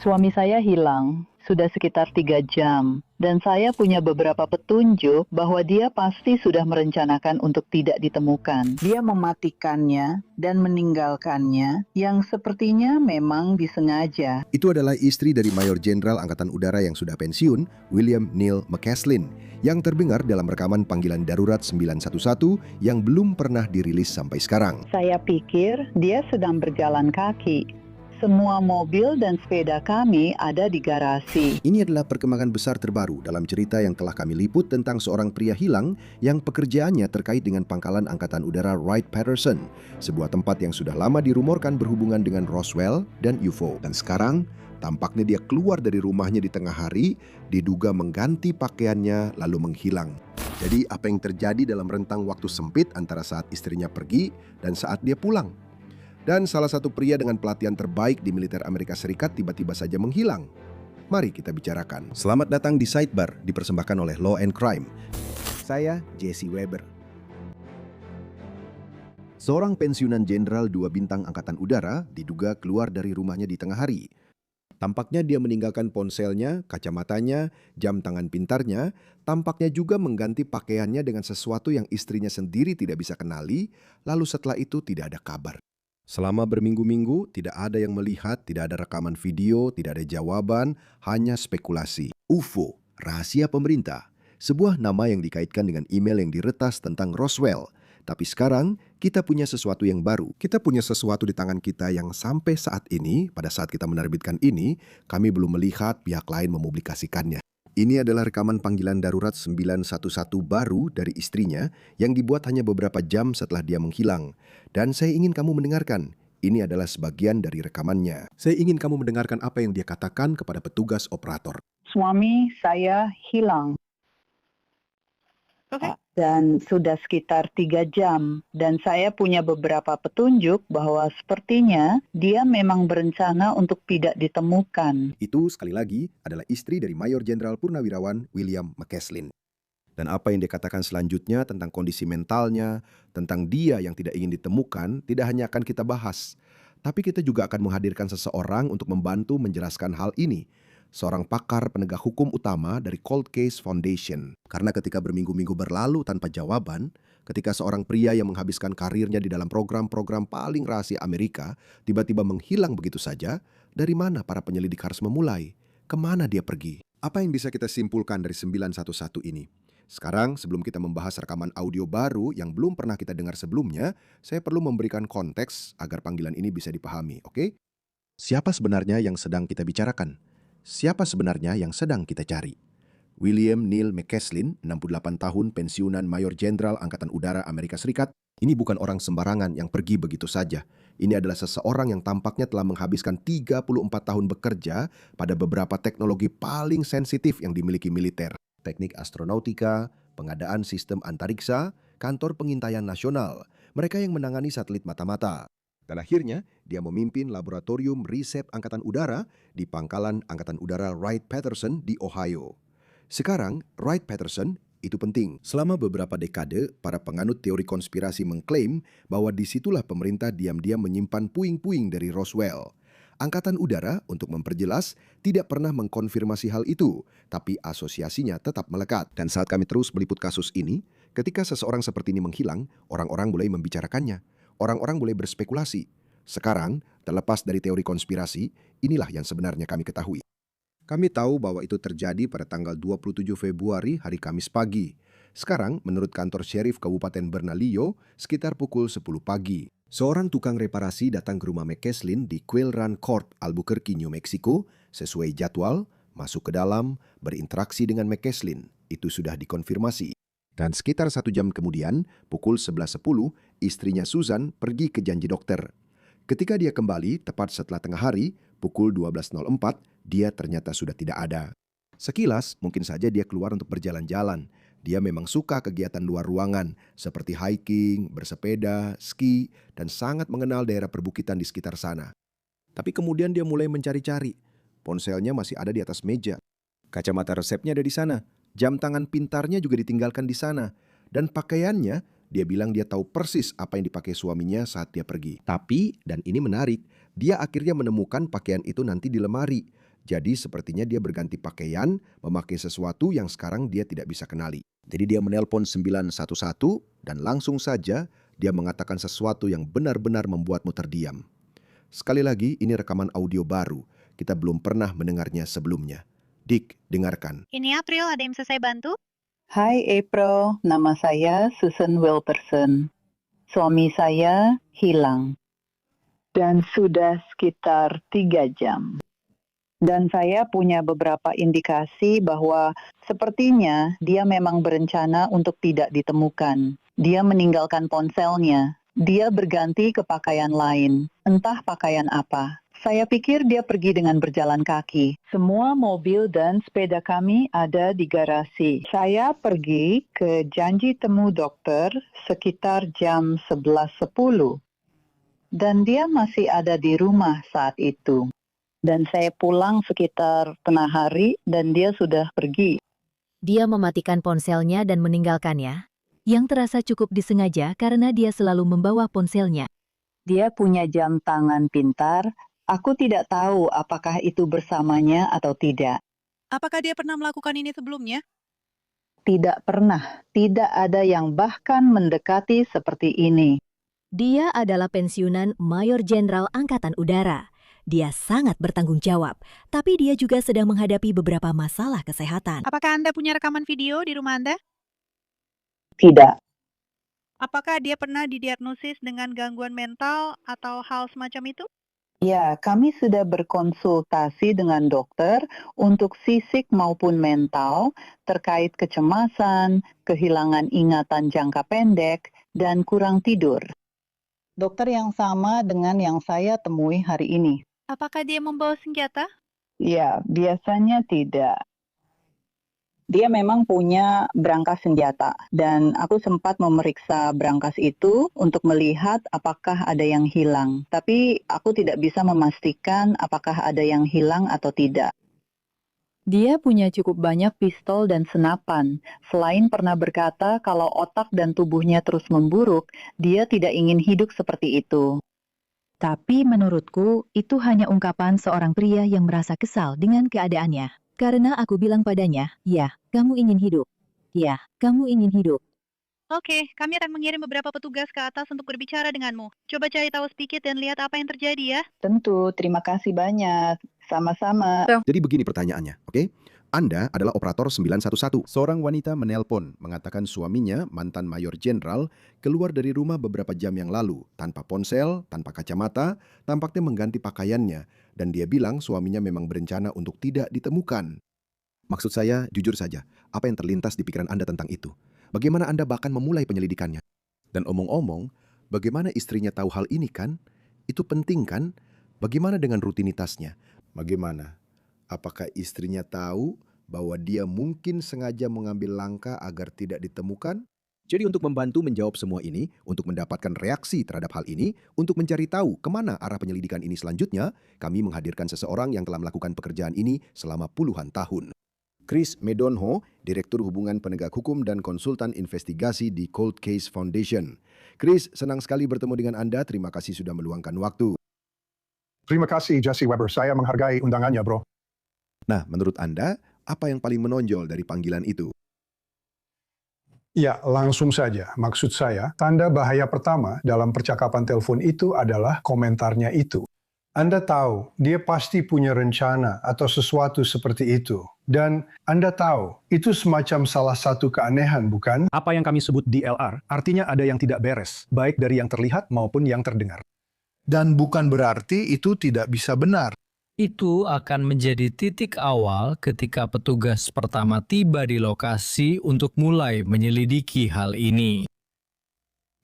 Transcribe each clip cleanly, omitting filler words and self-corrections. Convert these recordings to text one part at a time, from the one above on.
Suami saya hilang, sudah sekitar 3 jam, dan saya punya beberapa petunjuk bahwa dia pasti sudah merencanakan untuk tidak ditemukan. Dia mematikannya dan meninggalkannya, yang sepertinya memang disengaja. Itu adalah istri dari Mayor Jenderal Angkatan Udara yang sudah pensiun, William Neil McCaslin, yang terdengar dalam rekaman panggilan darurat 911 yang belum pernah dirilis sampai sekarang. Saya pikir dia sedang berjalan kaki. Semua mobil dan sepeda kami ada di garasi. Ini adalah perkembangan besar terbaru dalam cerita yang telah kami liput tentang seorang pria hilang yang pekerjaannya terkait dengan pangkalan Angkatan Udara Wright-Patterson, sebuah tempat yang sudah lama dirumorkan berhubungan dengan Roswell dan UFO. Dan sekarang, tampaknya dia keluar dari rumahnya di tengah hari, diduga mengganti pakaiannya lalu menghilang. Jadi apa yang terjadi dalam rentang waktu sempit antara saat istrinya pergi dan saat dia pulang? Dan salah satu pria dengan pelatihan terbaik di militer Amerika Serikat tiba-tiba saja menghilang. Mari kita bicarakan. Selamat datang di Sidebar, dipersembahkan oleh Law and Crime. Saya Jesse Weber. Seorang pensiunan jenderal 2 bintang Angkatan Udara diduga keluar dari rumahnya di tengah hari. Tampaknya dia meninggalkan ponselnya, kacamatanya, jam tangan pintarnya, tampaknya juga mengganti pakaiannya dengan sesuatu yang istrinya sendiri tidak bisa kenali, lalu setelah itu tidak ada kabar. Selama berminggu-minggu, tidak ada yang melihat, tidak ada rekaman video, tidak ada jawaban, hanya spekulasi. UFO, rahasia pemerintah, sebuah nama yang dikaitkan dengan email yang diretas tentang Roswell. Tapi sekarang, kita punya sesuatu yang baru. Kita punya sesuatu di tangan kita yang sampai saat ini, pada saat kita menerbitkan ini, kami belum melihat pihak lain mempublikasikannya. Ini adalah rekaman panggilan darurat 911 baru dari istrinya yang dibuat hanya beberapa jam setelah dia menghilang. Dan saya ingin kamu mendengarkan. Ini adalah sebagian dari rekamannya. Saya ingin kamu mendengarkan apa yang dia katakan kepada petugas operator. Suami saya hilang. Dan sudah sekitar 3 jam, dan saya punya beberapa petunjuk bahwa sepertinya dia memang berencana untuk tidak ditemukan. Itu sekali lagi adalah istri dari Mayor Jenderal Purnawirawan William McCaslin. Dan apa yang dikatakan selanjutnya tentang kondisi mentalnya, tentang dia yang tidak ingin ditemukan, tidak hanya akan kita bahas. Tapi kita juga akan menghadirkan seseorang untuk membantu menjelaskan hal ini. Seorang pakar penegak hukum utama dari Cold Case Foundation. Karena ketika berminggu-minggu berlalu tanpa jawaban, ketika seorang pria yang menghabiskan karirnya di dalam program-program paling rahasia Amerika tiba-tiba menghilang begitu saja, dari mana para penyelidik harus memulai? Kemana dia pergi? Apa yang bisa kita simpulkan dari 911 ini? Sekarang, sebelum kita membahas rekaman audio baru yang belum pernah kita dengar sebelumnya, saya perlu memberikan konteks agar panggilan ini bisa dipahami, oke? Siapa sebenarnya yang sedang kita bicarakan? Siapa sebenarnya yang sedang kita cari? William Neil McCaslin, 68 tahun, pensiunan Mayor Jenderal Angkatan Udara Amerika Serikat. Ini bukan orang sembarangan yang pergi begitu saja. Ini adalah seseorang yang tampaknya telah menghabiskan 34 tahun bekerja pada beberapa teknologi paling sensitif yang dimiliki militer. Teknik astronautika, pengadaan sistem antariksa, kantor pengintaian nasional, mereka yang menangani satelit mata-mata. Dan akhirnya, dia memimpin laboratorium riset Angkatan Udara di pangkalan Angkatan Udara Wright-Patterson di Ohio. Sekarang, Wright-Patterson itu penting. Selama beberapa dekade, para penganut teori konspirasi mengklaim bahwa disitulah pemerintah diam-diam menyimpan puing-puing dari Roswell. Angkatan Udara, untuk memperjelas, tidak pernah mengkonfirmasi hal itu, tapi asosiasinya tetap melekat. Dan saat kami terus meliput kasus ini, ketika seseorang seperti ini menghilang, orang-orang mulai membicarakannya. Orang-orang mulai berspekulasi. Sekarang, terlepas dari teori konspirasi, inilah yang sebenarnya kami ketahui. Kami tahu bahwa itu terjadi pada tanggal 27 Februari hari Kamis pagi. Sekarang, menurut kantor Sheriff Kabupaten Bernalillo, sekitar pukul 10 pagi. Seorang tukang reparasi datang ke rumah McCaslin di Quail Run Court, Albuquerque, New Mexico, sesuai jadwal, masuk ke dalam, berinteraksi dengan McCaslin. Itu sudah dikonfirmasi. Dan sekitar 1 jam kemudian, pukul 11.10, istrinya Susan pergi ke janji dokter. Ketika dia kembali, tepat setelah tengah hari, pukul 12.04, dia ternyata sudah tidak ada. Sekilas, mungkin saja dia keluar untuk berjalan-jalan. Dia memang suka kegiatan luar ruangan, seperti hiking, bersepeda, ski, dan sangat mengenal daerah perbukitan di sekitar sana. Tapi kemudian dia mulai mencari-cari. Ponselnya masih ada di atas meja. Kacamata resepnya ada di sana. Jam tangan pintarnya juga ditinggalkan di sana. Dan pakaiannya, dia bilang dia tahu persis apa yang dipakai suaminya saat dia pergi. Tapi, dan ini menarik, dia akhirnya menemukan pakaian itu nanti di lemari. Jadi sepertinya dia berganti pakaian, memakai sesuatu yang sekarang dia tidak bisa kenali. Jadi dia menelpon 911 dan langsung saja dia mengatakan sesuatu yang benar-benar membuatmu terdiam. Sekali lagi, ini rekaman audio baru. Kita belum pernah mendengarnya sebelumnya. Dick, dengarkan. Ini April, ada yang bisa saya bantu? Hai April, nama saya Susan Wilperson. Suami saya hilang. Dan sudah sekitar 3 jam. Dan saya punya beberapa indikasi bahwa sepertinya dia memang berencana untuk tidak ditemukan. Dia meninggalkan ponselnya. Dia berganti ke pakaian lain. Entah pakaian apa. Saya pikir dia pergi dengan berjalan kaki. Semua mobil dan sepeda kami ada di garasi. Saya pergi ke janji temu dokter sekitar jam 11.10. Dan dia masih ada di rumah saat itu. Dan saya pulang sekitar tengah hari dan dia sudah pergi. Dia mematikan ponselnya dan meninggalkannya, yang terasa cukup disengaja karena dia selalu membawa ponselnya. Dia punya jam tangan pintar. Aku tidak tahu apakah itu bersamanya atau tidak. Apakah dia pernah melakukan ini sebelumnya? Tidak pernah. Tidak ada yang bahkan mendekati seperti ini. Dia adalah pensiunan Mayor Jenderal Angkatan Udara. Dia sangat bertanggung jawab, tapi dia juga sedang menghadapi beberapa masalah kesehatan. Apakah Anda punya rekaman video di rumah Anda? Tidak. Apakah dia pernah didiagnosis dengan gangguan mental atau hal semacam itu? Ya, kami sudah berkonsultasi dengan dokter untuk fisik maupun mental terkait kecemasan, kehilangan ingatan jangka pendek, dan kurang tidur. Dokter yang sama dengan yang saya temui hari ini. Apakah dia membawa senjata? Ya, biasanya tidak. Dia memang punya brankas senjata dan aku sempat memeriksa brankas itu untuk melihat apakah ada yang hilang. Tapi aku tidak bisa memastikan apakah ada yang hilang atau tidak. Dia punya cukup banyak pistol dan senapan. Selain pernah berkata kalau otak dan tubuhnya terus memburuk, dia tidak ingin hidup seperti itu. Tapi menurutku, itu hanya ungkapan seorang pria yang merasa kesal dengan keadaannya. Karena aku bilang padanya, ya, kamu ingin hidup. Ya, kamu ingin hidup. Oke, kami akan mengirim beberapa petugas ke atas untuk berbicara denganmu. Coba cari tahu sedikit dan lihat apa yang terjadi ya. Tentu, terima kasih banyak. Sama-sama. Jadi begini pertanyaannya, oke? Anda adalah operator 911. Seorang wanita menelpon mengatakan suaminya, mantan mayor jenderal, keluar dari rumah beberapa jam yang lalu, tanpa ponsel, tanpa kacamata, tampaknya mengganti pakaiannya, dan dia bilang suaminya memang berencana untuk tidak ditemukan. Maksud saya, jujur saja, apa yang terlintas di pikiran Anda tentang itu? Bagaimana Anda bahkan memulai penyelidikannya? Dan omong-omong, bagaimana istrinya tahu hal ini kan? Itu penting kan? Bagaimana dengan rutinitasnya? Bagaimana? Apakah istrinya tahu bahwa dia mungkin sengaja mengambil langkah agar tidak ditemukan? Jadi untuk membantu menjawab semua ini, untuk mendapatkan reaksi terhadap hal ini, untuk mencari tahu kemana arah penyelidikan ini selanjutnya, kami menghadirkan seseorang yang telah melakukan pekerjaan ini selama puluhan tahun. Chris Medonho, Direktur Hubungan Penegak Hukum dan Konsultan Investigasi di Cold Case Foundation. Chris, senang sekali bertemu dengan Anda. Terima kasih sudah meluangkan waktu. Terima kasih Jesse Weber, saya menghargai undangannya bro. Nah, menurut Anda, apa yang paling menonjol dari panggilan itu? Ya, langsung saja. Maksud saya, tanda bahaya pertama dalam percakapan telepon itu adalah komentarnya itu. Anda tahu, dia pasti punya rencana atau sesuatu seperti itu. Dan Anda tahu, itu semacam salah satu keanehan, bukan? Apa yang kami sebut DLR, artinya ada yang tidak beres, baik dari yang terlihat maupun yang terdengar. Dan bukan berarti itu tidak bisa benar. Itu akan menjadi titik awal ketika petugas pertama tiba di lokasi untuk mulai menyelidiki hal ini.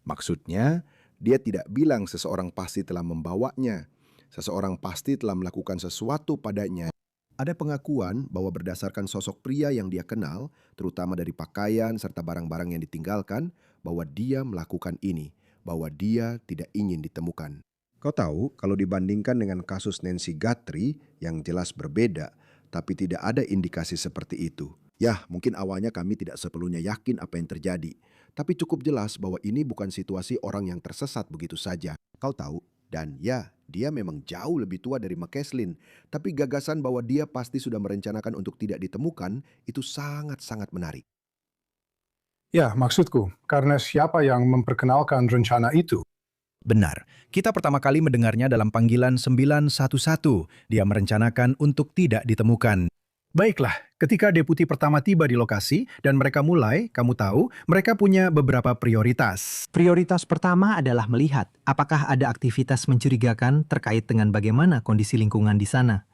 Maksudnya, dia tidak bilang seseorang pasti telah membawanya. Seseorang pasti telah melakukan sesuatu padanya. Ada pengakuan bahwa berdasarkan sosok pria yang dia kenal, terutama dari pakaian serta barang-barang yang ditinggalkan, bahwa dia melakukan ini, bahwa dia tidak ingin ditemukan. Kau tahu, kalau dibandingkan dengan kasus Nancy Guthrie yang jelas berbeda, tapi tidak ada indikasi seperti itu. Ya, mungkin awalnya kami tidak sepenuhnya yakin apa yang terjadi, tapi cukup jelas bahwa ini bukan situasi orang yang tersesat begitu saja. Kau tahu, dan ya, Dia memang jauh lebih tua dari McCaslin, tapi gagasan bahwa dia pasti sudah merencanakan untuk tidak ditemukan itu sangat-sangat menarik. Ya, maksudku, karena siapa yang memperkenalkan rencana itu? Benar. Kita pertama kali mendengarnya dalam panggilan 911. Dia merencanakan untuk tidak ditemukan. Baiklah, ketika deputi pertama tiba di lokasi dan mereka mulai, kamu tahu, mereka punya beberapa prioritas. Prioritas pertama adalah melihat apakah ada aktivitas mencurigakan terkait dengan bagaimana kondisi lingkungan di sana.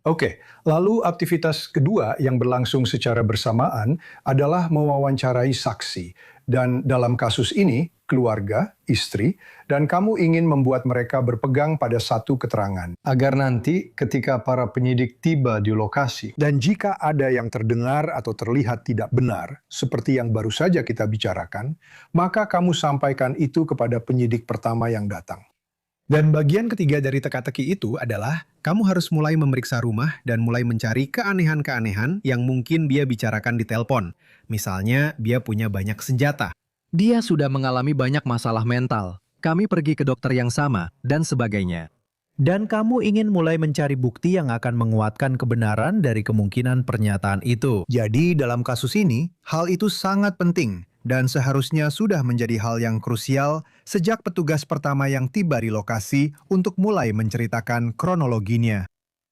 Oke, lalu aktivitas kedua yang berlangsung secara bersamaan adalah mewawancarai saksi. Dan dalam kasus ini, keluarga, istri, dan kamu ingin membuat mereka berpegang pada satu keterangan. Agar nanti ketika para penyidik tiba di lokasi, dan jika ada yang terdengar atau terlihat tidak benar, seperti yang baru saja kita bicarakan, maka kamu sampaikan itu kepada penyidik pertama yang datang. Dan bagian ketiga dari teka-teki itu adalah kamu harus mulai memeriksa rumah dan mulai mencari keanehan-keanehan yang mungkin dia bicarakan di telepon. Misalnya, dia punya banyak senjata. Dia sudah mengalami banyak masalah mental. Kami pergi ke dokter yang sama, dan sebagainya. Dan kamu ingin mulai mencari bukti yang akan menguatkan kebenaran dari kemungkinan pernyataan itu. Jadi dalam kasus ini, hal itu sangat penting dan seharusnya sudah menjadi hal yang krusial sejak petugas pertama yang tiba di lokasi untuk mulai menceritakan kronologinya.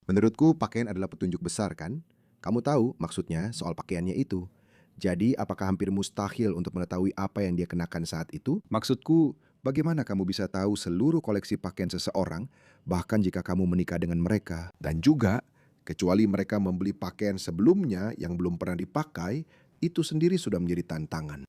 Menurutku pakaian adalah petunjuk besar kan? Kamu tahu maksudnya soal pakaiannya itu. Jadi apakah hampir mustahil untuk mengetahui apa yang dia kenakan saat itu? Maksudku, bagaimana kamu bisa tahu seluruh koleksi pakaian seseorang, bahkan jika kamu menikah dengan mereka? Dan juga, kecuali mereka membeli pakaian sebelumnya yang belum pernah dipakai, itu sendiri sudah menjadi tantangan.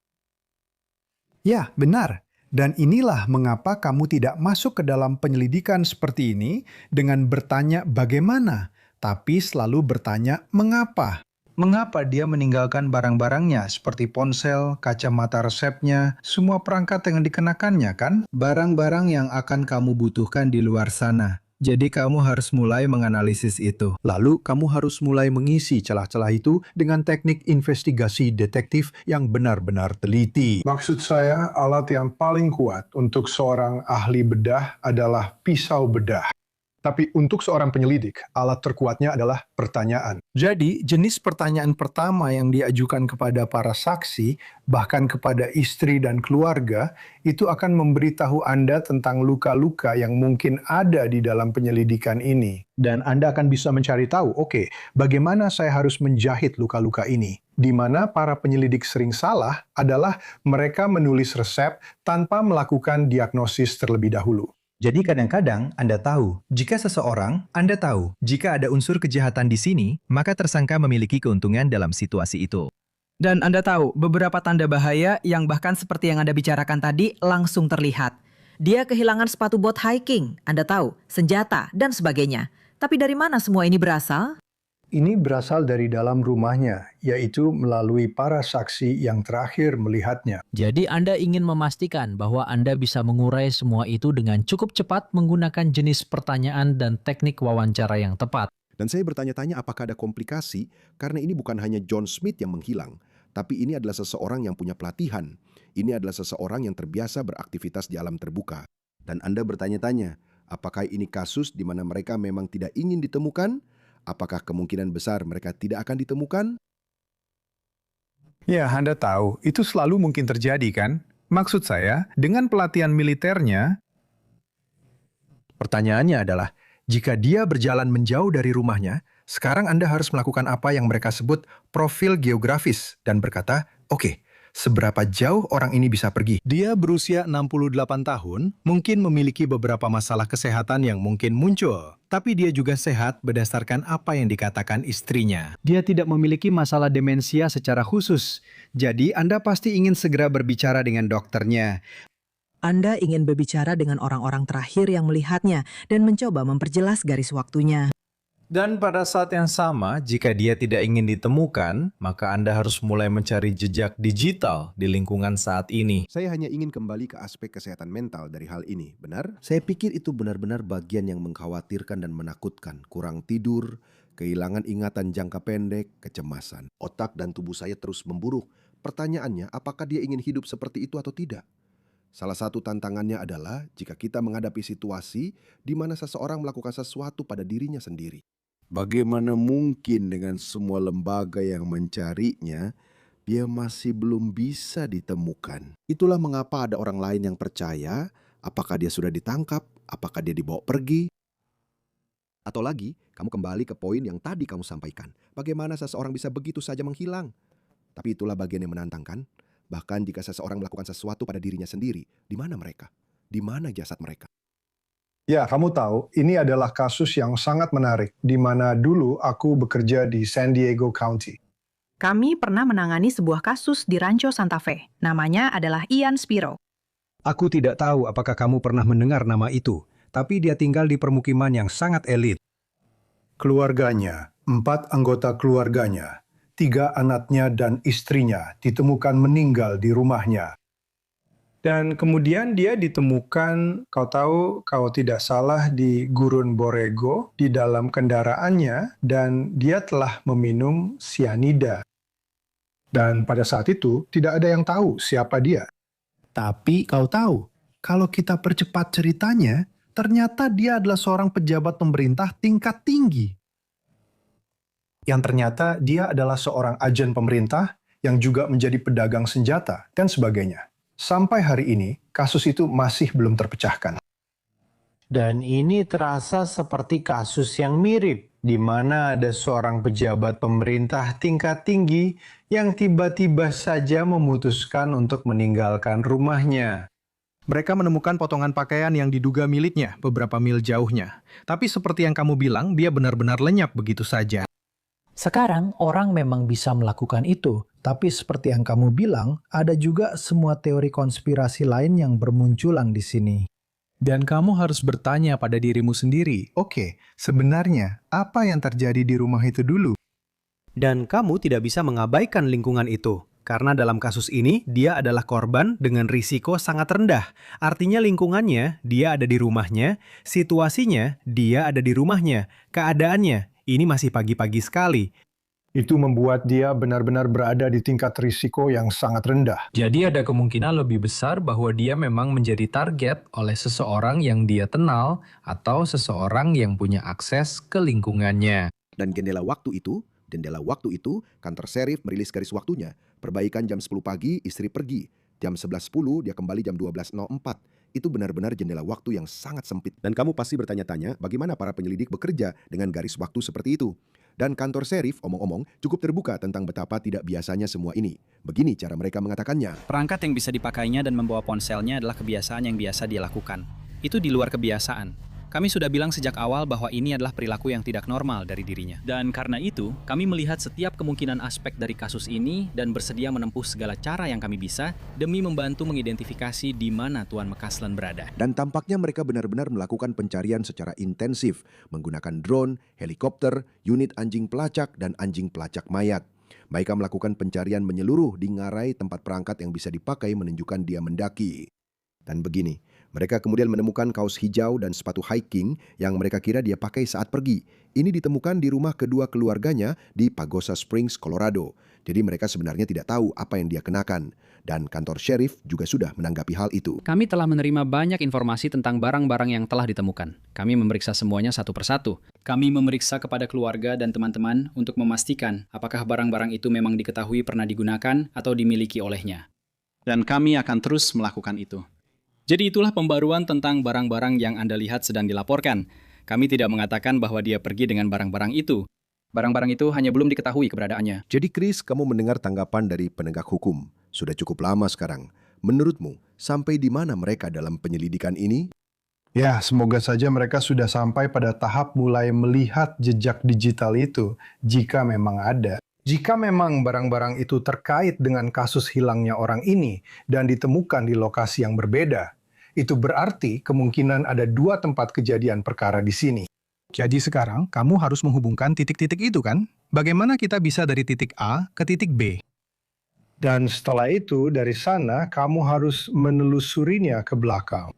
Ya, benar. Dan inilah mengapa kamu tidak masuk ke dalam penyelidikan seperti ini dengan bertanya bagaimana, tapi selalu bertanya mengapa. Mengapa dia meninggalkan barang-barangnya seperti ponsel, kacamata resepnya, semua perangkat yang dikenakannya kan? Barang-barang yang akan kamu butuhkan di luar sana. Jadi kamu harus mulai menganalisis itu. Lalu kamu harus mulai mengisi celah-celah itu dengan teknik investigasi detektif yang benar-benar teliti. Maksud saya, alat yang paling kuat untuk seorang ahli bedah adalah pisau bedah. Tapi untuk seorang penyelidik, alat terkuatnya adalah pertanyaan. Jadi, jenis pertanyaan pertama yang diajukan kepada para saksi, bahkan kepada istri dan keluarga, itu akan memberitahu Anda tentang luka-luka yang mungkin ada di dalam penyelidikan ini. Dan Anda akan bisa mencari tahu, oke, bagaimana saya harus menjahit luka-luka ini? Di mana para penyelidik sering salah adalah mereka menulis resep tanpa melakukan diagnosis terlebih dahulu. Jadi kadang-kadang Anda tahu, jika ada unsur kejahatan di sini, maka tersangka memiliki keuntungan dalam situasi itu. Dan Anda tahu, beberapa tanda bahaya yang bahkan seperti yang Anda bicarakan tadi langsung terlihat. Dia kehilangan sepatu bot hiking, Anda tahu, senjata, dan sebagainya. Tapi dari mana semua ini berasal? Ini berasal dari dalam rumahnya, yaitu melalui para saksi yang terakhir melihatnya. Jadi Anda ingin memastikan bahwa Anda bisa mengurai semua itu dengan cukup cepat menggunakan jenis pertanyaan dan teknik wawancara yang tepat. Dan saya bertanya-tanya apakah ada komplikasi, karena ini bukan hanya John Smith yang menghilang, tapi ini adalah seseorang yang punya pelatihan. Ini adalah seseorang yang terbiasa beraktivitas di alam terbuka. Dan Anda bertanya-tanya, apakah ini kasus di mana mereka memang tidak ingin ditemukan? Apakah kemungkinan besar mereka tidak akan ditemukan? Ya, Anda tahu, itu selalu mungkin terjadi kan? Maksud saya, dengan pelatihan militernya, pertanyaannya adalah, jika dia berjalan menjauh dari rumahnya, sekarang Anda harus melakukan apa yang mereka sebut profil geografis dan berkata, oke, seberapa jauh orang ini bisa pergi? Dia berusia 68 tahun, mungkin memiliki beberapa masalah kesehatan yang mungkin muncul. Tapi dia juga sehat berdasarkan apa yang dikatakan istrinya. Dia tidak memiliki masalah demensia secara khusus. Jadi Anda pasti ingin segera berbicara dengan dokternya. Anda ingin berbicara dengan orang-orang terakhir yang melihatnya dan mencoba memperjelas garis waktunya. Dan pada saat yang sama, jika dia tidak ingin ditemukan, maka Anda harus mulai mencari jejak digital di lingkungan saat ini. Saya hanya ingin kembali ke aspek kesehatan mental dari hal ini, benar? Saya pikir itu benar-benar bagian yang mengkhawatirkan dan menakutkan. Kurang tidur, kehilangan ingatan jangka pendek, kecemasan. Otak dan tubuh saya terus memburuk. Pertanyaannya, apakah dia ingin hidup seperti itu atau tidak? Salah satu tantangannya adalah jika kita menghadapi situasi di mana seseorang melakukan sesuatu pada dirinya sendiri. Bagaimana mungkin dengan semua lembaga yang mencarinya, dia masih belum bisa ditemukan? Itulah mengapa ada orang lain yang percaya, apakah dia sudah ditangkap, apakah dia dibawa pergi. Atau lagi, kamu kembali ke poin yang tadi kamu sampaikan. Bagaimana seseorang bisa begitu saja menghilang? Tapi itulah bagian yang menantangkan. Bahkan jika seseorang melakukan sesuatu pada dirinya sendiri, di mana mereka? Di mana jasad mereka? Ya, kamu tahu, ini adalah kasus yang sangat menarik, di mana dulu aku bekerja di San Diego County. Kami pernah menangani sebuah kasus di Rancho Santa Fe. Namanya adalah Ian Spiro. Aku tidak tahu apakah kamu pernah mendengar nama itu, tapi dia tinggal di permukiman yang sangat elit. Keluarganya, 4 anggota keluarganya, 3 anaknya dan istrinya ditemukan meninggal di rumahnya. Dan kemudian dia ditemukan, kau tahu, kalau tidak salah di Gurun Borrego, di dalam kendaraannya, dan dia telah meminum sianida. Dan pada saat itu, tidak ada yang tahu siapa dia. Tapi kau tahu, kalau kita percepat ceritanya, ternyata dia adalah seorang pejabat pemerintah tingkat tinggi. Yang ternyata dia adalah seorang agen pemerintah yang juga menjadi pedagang senjata dan sebagainya. Sampai hari ini, kasus itu masih belum terpecahkan. Dan ini terasa seperti kasus yang mirip, di mana ada seorang pejabat pemerintah tingkat tinggi yang tiba-tiba saja memutuskan untuk meninggalkan rumahnya. Mereka menemukan potongan pakaian yang diduga miliknya beberapa mil jauhnya. Tapi seperti yang kamu bilang, dia benar-benar lenyap begitu saja. Sekarang orang memang bisa melakukan itu, tapi seperti yang kamu bilang, ada juga semua teori konspirasi lain yang bermunculan di sini. Dan kamu harus bertanya pada dirimu sendiri, oke, sebenarnya apa yang terjadi di rumah itu dulu? Dan kamu tidak bisa mengabaikan lingkungan itu. Karena dalam kasus ini, dia adalah korban dengan risiko sangat rendah. Artinya lingkungannya, dia ada di rumahnya, situasinya, dia ada di rumahnya, keadaannya, ini masih pagi-pagi sekali. Itu membuat dia benar-benar berada di tingkat risiko yang sangat rendah. Jadi ada kemungkinan lebih besar bahwa dia memang menjadi target oleh seseorang yang dia kenal atau seseorang yang punya akses ke lingkungannya. Dan jendela waktu itu, kantor serif merilis garis waktunya. Perbaikan jam 10 pagi, istri pergi. Jam 11.10, dia kembali jam 12.04. Itu benar-benar jendela waktu yang sangat sempit. Dan kamu pasti bertanya-tanya bagaimana para penyelidik bekerja dengan garis waktu seperti itu. Dan kantor serif, omong-omong, cukup terbuka tentang betapa tidak biasanya semua ini. Begini cara mereka mengatakannya. Perangkat yang bisa dipakainya dan membawa ponselnya adalah kebiasaan yang biasa dia lakukan. Itu di luar kebiasaan. Kami sudah bilang sejak awal bahwa ini adalah perilaku yang tidak normal dari dirinya. Dan karena itu, kami melihat setiap kemungkinan aspek dari kasus ini dan bersedia menempuh segala cara yang kami bisa demi membantu mengidentifikasi di mana Tuan McCaslin berada. Dan tampaknya mereka benar-benar melakukan pencarian secara intensif, menggunakan drone, helikopter, unit anjing pelacak, dan anjing pelacak mayat. Mereka melakukan pencarian menyeluruh di ngarai tempat perangkat yang bisa dipakai menunjukkan dia mendaki. Dan begini, mereka kemudian menemukan kaos hijau dan sepatu hiking yang mereka kira dia pakai saat pergi. Ini ditemukan di rumah kedua keluarganya di Pagosa Springs, Colorado. Jadi mereka sebenarnya tidak tahu apa yang dia kenakan. Dan kantor sheriff juga sudah menanggapi hal itu. Kami telah menerima banyak informasi tentang barang-barang yang telah ditemukan. Kami memeriksa semuanya satu persatu. Kami memeriksa kepada keluarga dan teman-teman untuk memastikan apakah barang-barang itu memang diketahui pernah digunakan atau dimiliki olehnya. Dan kami akan terus melakukan itu. Jadi itulah pembaruan tentang barang-barang yang Anda lihat sedang dilaporkan. Kami tidak mengatakan bahwa dia pergi dengan barang-barang itu. Barang-barang itu hanya belum diketahui keberadaannya. Jadi Chris, kamu mendengar tanggapan dari penegak hukum. Sudah cukup lama sekarang. Menurutmu, sampai di mana mereka dalam penyelidikan ini? Ya, semoga saja mereka sudah sampai pada tahap mulai melihat jejak digital itu, jika memang ada. Jika memang barang-barang itu terkait dengan kasus hilangnya orang ini dan ditemukan di lokasi yang berbeda, itu berarti kemungkinan ada 2 tempat kejadian perkara di sini. Jadi sekarang kamu harus menghubungkan titik-titik itu kan? Bagaimana kita bisa dari titik A ke titik B? Dan setelah itu, dari sana kamu harus menelusurinya ke belakang.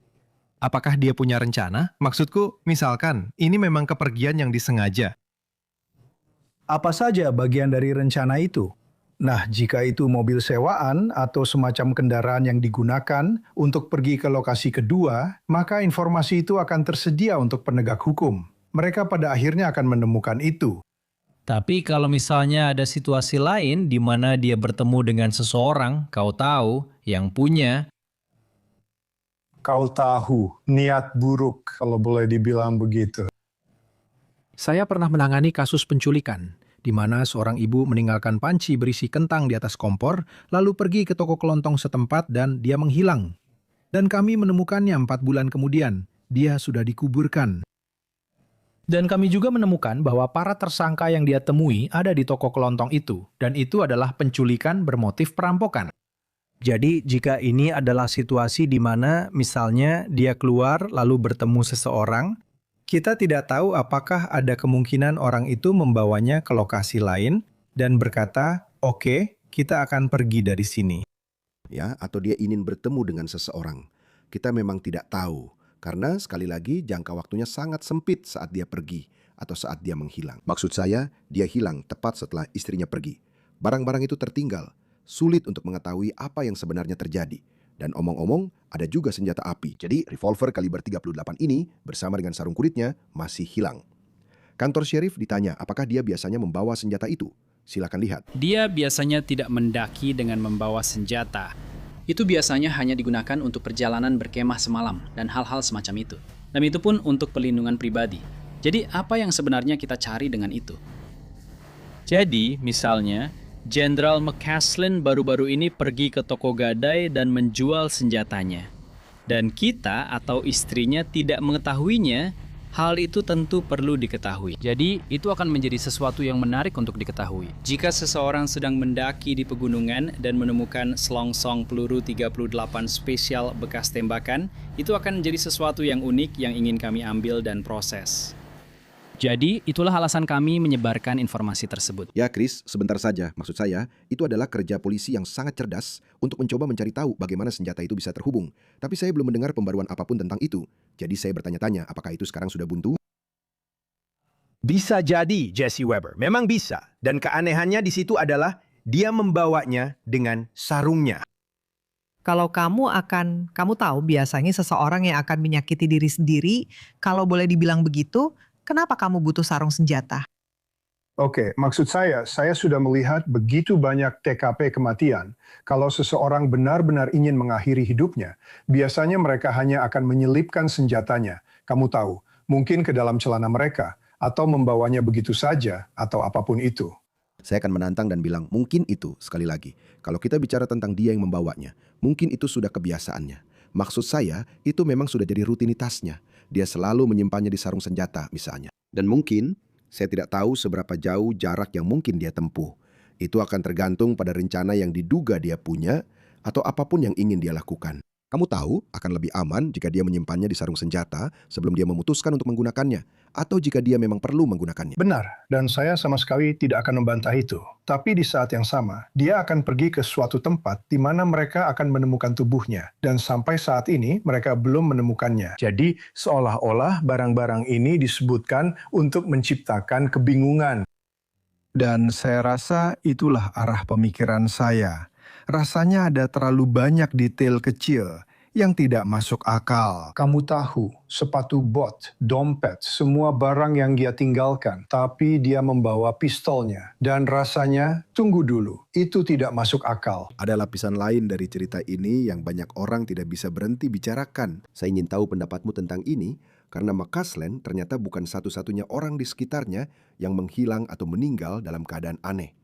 Apakah dia punya rencana? Maksudku, misalkan, ini memang kepergian yang disengaja. Apa saja bagian dari rencana itu? Nah, jika itu mobil sewaan atau semacam kendaraan yang digunakan untuk pergi ke lokasi kedua, maka informasi itu akan tersedia untuk penegak hukum. Mereka pada akhirnya akan menemukan itu. Tapi kalau misalnya ada situasi lain di mana dia bertemu dengan seseorang, kau tahu, yang punya. Kau tahu, niat buruk kalau boleh dibilang begitu. Saya pernah menangani kasus penculikan, di mana seorang ibu meninggalkan panci berisi kentang di atas kompor, lalu pergi ke toko kelontong setempat dan dia menghilang. Dan kami menemukannya 4 bulan kemudian. Dia sudah dikuburkan. Dan kami juga menemukan bahwa para tersangka yang dia temui ada di toko kelontong itu, dan itu adalah penculikan bermotif perampokan. Jadi, jika ini adalah situasi di mana misalnya dia keluar lalu bertemu seseorang, kita tidak tahu apakah ada kemungkinan orang itu membawanya ke lokasi lain dan berkata, "Oke, kita akan pergi dari sini." Ya, atau dia ingin bertemu dengan seseorang. Kita memang tidak tahu, karena sekali lagi jangka waktunya sangat sempit saat dia pergi atau saat dia menghilang. Maksud saya, dia hilang tepat setelah istrinya pergi. Barang-barang itu tertinggal, sulit untuk mengetahui apa yang sebenarnya terjadi. Dan omong-omong, ada juga senjata api. Jadi revolver kaliber 38 ini bersama dengan sarung kuritnya masih hilang. Kantor sheriff ditanya apakah dia biasanya membawa senjata itu. Silakan lihat. Dia biasanya tidak mendaki dengan membawa senjata. Itu biasanya hanya digunakan untuk perjalanan berkemah semalam dan hal-hal semacam itu. Dan itu pun untuk perlindungan pribadi. Jadi apa yang sebenarnya kita cari dengan itu? Jadi, misalnya, Jenderal McCaslin baru-baru ini pergi ke toko gadai dan menjual senjatanya. Dan kita atau istrinya tidak mengetahuinya, hal itu tentu perlu diketahui. Jadi, itu akan menjadi sesuatu yang menarik untuk diketahui. Jika seseorang sedang mendaki di pegunungan dan menemukan selongsong peluru 38 spesial bekas tembakan, itu akan menjadi sesuatu yang unik yang ingin kami ambil dan proses. Jadi, itulah alasan kami menyebarkan informasi tersebut. Ya, Chris, sebentar saja. Maksud saya, itu adalah kerja polisi yang sangat cerdas untuk mencoba mencari tahu bagaimana senjata itu bisa terhubung. Tapi saya belum mendengar pembaruan apapun tentang itu. Jadi saya bertanya-tanya, apakah itu sekarang sudah buntu? Bisa jadi, Jesse Weber. Memang bisa. Dan keanehannya di situ adalah dia membawanya dengan sarungnya. Kalau kamu tahu biasanya seseorang yang akan menyakiti diri sendiri, kalau boleh dibilang begitu, kenapa kamu butuh sarung senjata? Oke, maksud saya sudah melihat begitu banyak TKP kematian. Kalau seseorang benar-benar ingin mengakhiri hidupnya, biasanya mereka hanya akan menyelipkan senjatanya. Kamu tahu, mungkin ke dalam celana mereka, atau membawanya begitu saja, atau apapun itu. Saya akan menantang dan bilang, mungkin itu, sekali lagi. Kalau kita bicara tentang dia yang membawanya, mungkin itu sudah kebiasaannya. Maksud saya, itu memang sudah jadi rutinitasnya. Dia selalu menyimpannya di sarung senjata, misalnya. Dan mungkin, saya tidak tahu seberapa jauh jarak yang mungkin dia tempuh. Itu akan tergantung pada rencana yang diduga dia punya, atau apapun yang ingin dia lakukan. Kamu tahu, akan lebih aman jika dia menyimpannya di sarung senjata sebelum dia memutuskan untuk menggunakannya, atau jika dia memang perlu menggunakannya. Benar, dan saya sama sekali tidak akan membantah itu. Tapi di saat yang sama, dia akan pergi ke suatu tempat di mana mereka akan menemukan tubuhnya. Dan sampai saat ini, mereka belum menemukannya. Jadi, seolah-olah barang-barang ini disebutkan untuk menciptakan kebingungan. Dan saya rasa itulah arah pemikiran saya. Rasanya ada terlalu banyak detail kecil yang tidak masuk akal. Kamu tahu, sepatu bot, dompet, semua barang yang dia tinggalkan, tapi dia membawa pistolnya. Dan rasanya, tunggu dulu, itu tidak masuk akal. Ada lapisan lain dari cerita ini yang banyak orang tidak bisa berhenti bicarakan. Saya ingin tahu pendapatmu tentang ini, karena McCaslin ternyata bukan satu-satunya orang di sekitarnya yang menghilang atau meninggal dalam keadaan aneh.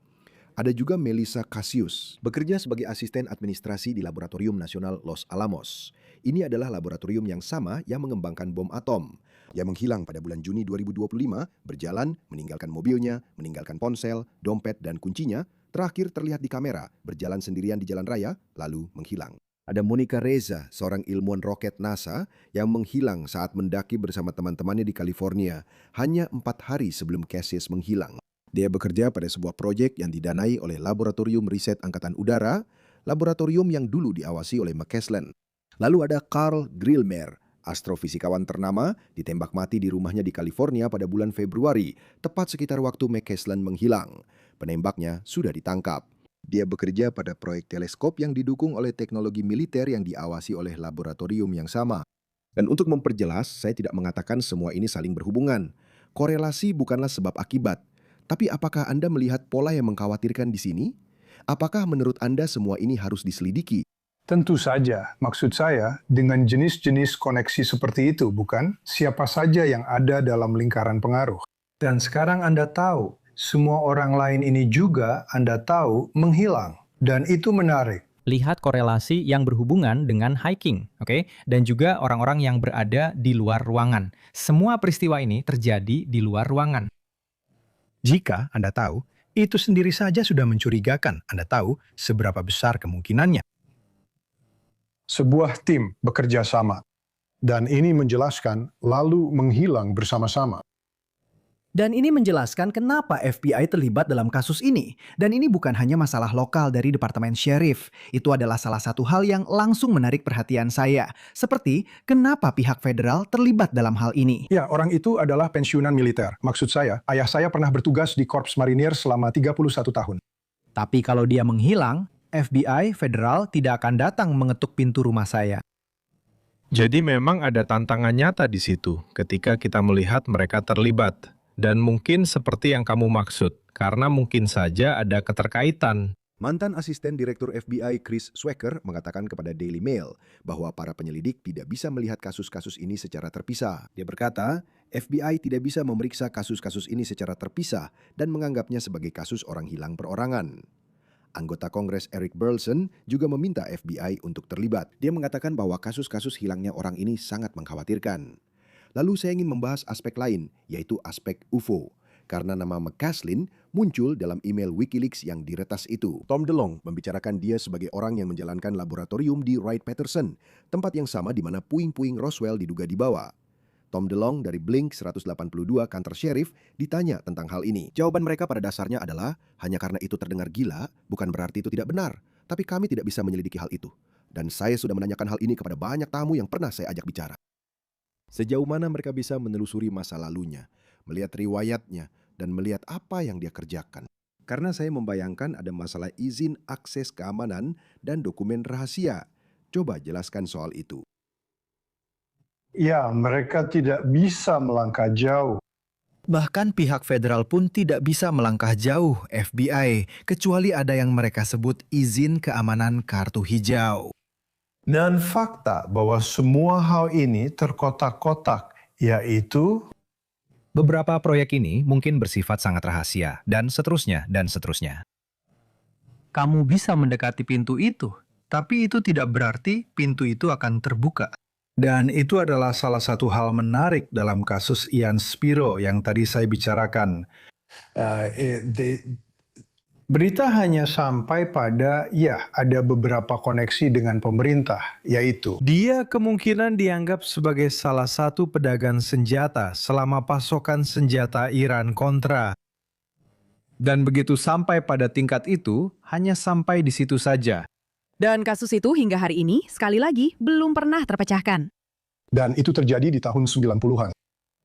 Ada juga Melissa Cassius, bekerja sebagai asisten administrasi di Laboratorium Nasional Los Alamos. Ini adalah laboratorium yang sama yang mengembangkan bom atom. Dia menghilang pada bulan Juni 2025, berjalan, meninggalkan mobilnya, meninggalkan ponsel, dompet, dan kuncinya, terakhir terlihat di kamera, berjalan sendirian di jalan raya, lalu menghilang. Ada Monica Reza, seorang ilmuwan roket NASA yang menghilang saat mendaki bersama teman-temannya di California, hanya 4 hari sebelum Cassius menghilang. Dia bekerja pada sebuah proyek yang didanai oleh Laboratorium Riset Angkatan Udara, laboratorium yang dulu diawasi oleh McCaslin. Lalu ada Carl Grillmer, astrofisikawan ternama, ditembak mati di rumahnya di California pada bulan Februari, tepat sekitar waktu McCaslin menghilang. Penembaknya sudah ditangkap. Dia bekerja pada proyek teleskop yang didukung oleh teknologi militer yang diawasi oleh laboratorium yang sama. Dan untuk memperjelas, saya tidak mengatakan semua ini saling berhubungan. Korelasi bukanlah sebab akibat. Tapi apakah Anda melihat pola yang mengkhawatirkan di sini? Apakah menurut Anda semua ini harus diselidiki? Tentu saja, maksud saya dengan jenis-jenis koneksi seperti itu, bukan? Siapa saja yang ada dalam lingkaran pengaruh. Dan sekarang Anda tahu, semua orang lain ini juga Anda tahu menghilang. Dan itu menarik. Lihat korelasi yang berhubungan dengan hiking, oke? Dan juga orang-orang yang berada di luar ruangan. Semua peristiwa ini terjadi di luar ruangan. Jika Anda tahu, itu sendiri saja sudah mencurigakan. Anda tahu seberapa besar kemungkinannya. Sebuah tim bekerja sama. Dan ini menjelaskan lalu menghilang bersama-sama. Dan ini menjelaskan kenapa FBI terlibat dalam kasus ini. Dan ini bukan hanya masalah lokal dari Departemen Sheriff. Itu adalah salah satu hal yang langsung menarik perhatian saya. Seperti kenapa pihak federal terlibat dalam hal ini. Ya, orang itu adalah pensiunan militer. Maksud saya, ayah saya pernah bertugas di Korps Marinir selama 31 tahun. Tapi kalau dia menghilang, FBI federal tidak akan datang mengetuk pintu rumah saya. Jadi memang ada tantangan nyata di situ ketika kita melihat mereka terlibat. Dan mungkin seperti yang kamu maksud, karena mungkin saja ada keterkaitan. Mantan asisten direktur FBI Chris Swecker mengatakan kepada Daily Mail bahwa para penyelidik tidak bisa melihat kasus-kasus ini secara terpisah. Dia berkata, FBI tidak bisa memeriksa kasus-kasus ini secara terpisah dan menganggapnya sebagai kasus orang hilang perorangan. Anggota Kongres Eric Burlison juga meminta FBI untuk terlibat. Dia mengatakan bahwa kasus-kasus hilangnya orang ini sangat mengkhawatirkan. Lalu saya ingin membahas aspek lain, yaitu aspek UFO. Karena nama McCaslin muncul dalam email Wikileaks yang diretas itu. Tom DeLonge membicarakan dia sebagai orang yang menjalankan laboratorium di Wright-Patterson, tempat yang sama di mana puing-puing Roswell diduga dibawa. Tom DeLonge dari Blink 182 kantor sheriff ditanya tentang hal ini. Jawaban mereka pada dasarnya adalah, hanya karena itu terdengar gila, bukan berarti itu tidak benar. Tapi kami tidak bisa menyelidiki hal itu. Dan saya sudah menanyakan hal ini kepada banyak tamu yang pernah saya ajak bicara. Sejauh mana mereka bisa menelusuri masa lalunya, melihat riwayatnya, dan melihat apa yang dia kerjakan. Karena saya membayangkan ada masalah izin akses keamanan dan dokumen rahasia. Coba jelaskan soal itu. Ya, mereka tidak bisa melangkah jauh. Bahkan pihak federal pun tidak bisa melangkah jauh FBI, kecuali ada yang mereka sebut izin keamanan kartu hijau. Dan fakta bahwa semua hal ini terkotak-kotak, yaitu beberapa proyek ini mungkin bersifat sangat rahasia, dan seterusnya, dan seterusnya. Kamu bisa mendekati pintu itu, tapi itu tidak berarti pintu itu akan terbuka. Dan itu adalah salah satu hal menarik dalam kasus Ian Spiro yang tadi saya bicarakan. Berita hanya sampai pada, ya, ada beberapa koneksi dengan pemerintah, yaitu Dia kemungkinan dianggap sebagai salah satu pedagang senjata selama pasokan senjata Iran kontra. Dan begitu sampai pada tingkat itu, hanya sampai di situ saja. Dan kasus itu hingga hari ini, sekali lagi, belum pernah terpecahkan. Dan itu terjadi di tahun 90-an.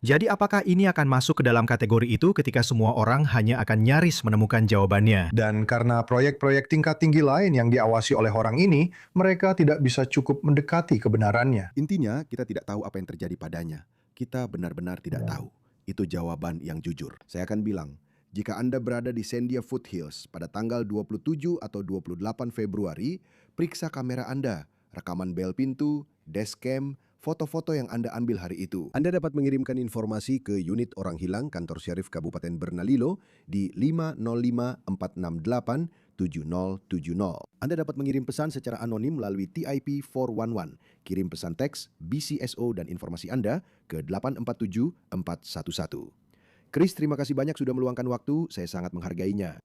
Jadi apakah ini akan masuk ke dalam kategori itu ketika semua orang hanya akan nyaris menemukan jawabannya? Dan karena proyek-proyek tingkat tinggi lain yang diawasi oleh orang ini, mereka tidak bisa cukup mendekati kebenarannya. Intinya, kita tidak tahu apa yang terjadi padanya. Kita benar-benar tidak tahu. Itu jawaban yang jujur. Saya akan bilang, jika Anda berada di Sandia Foothills pada tanggal 27 atau 28 Februari, periksa kamera Anda, rekaman bel pintu, dashcam, foto-foto yang Anda ambil hari itu. Anda dapat mengirimkan informasi ke unit orang hilang kantor Syarif Kabupaten Bernalillo di 505-468-7070. Anda dapat mengirim pesan secara anonim melalui TIP 411. Kirim pesan teks, BCSO dan informasi Anda ke 847411. Chris, terima kasih banyak sudah meluangkan waktu. Saya sangat menghargainya.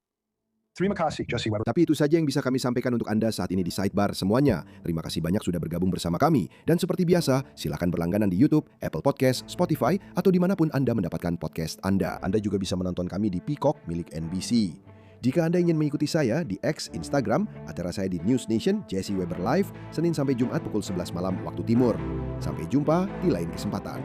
Terima kasih, Jesse. Tapi itu saja yang bisa kami sampaikan untuk Anda saat ini di Sidebar semuanya. Terima kasih banyak sudah bergabung bersama kami. Dan seperti biasa, silakan berlangganan di YouTube, Apple Podcast, Spotify, atau dimanapun Anda mendapatkan podcast Anda. Anda juga bisa menonton kami di Peacock milik NBC. Jika Anda ingin mengikuti saya di X, Instagram, acara saya di News Nation, Jesse Weber Live, Senin sampai Jumat pukul 11 malam waktu timur. Sampai jumpa di lain kesempatan.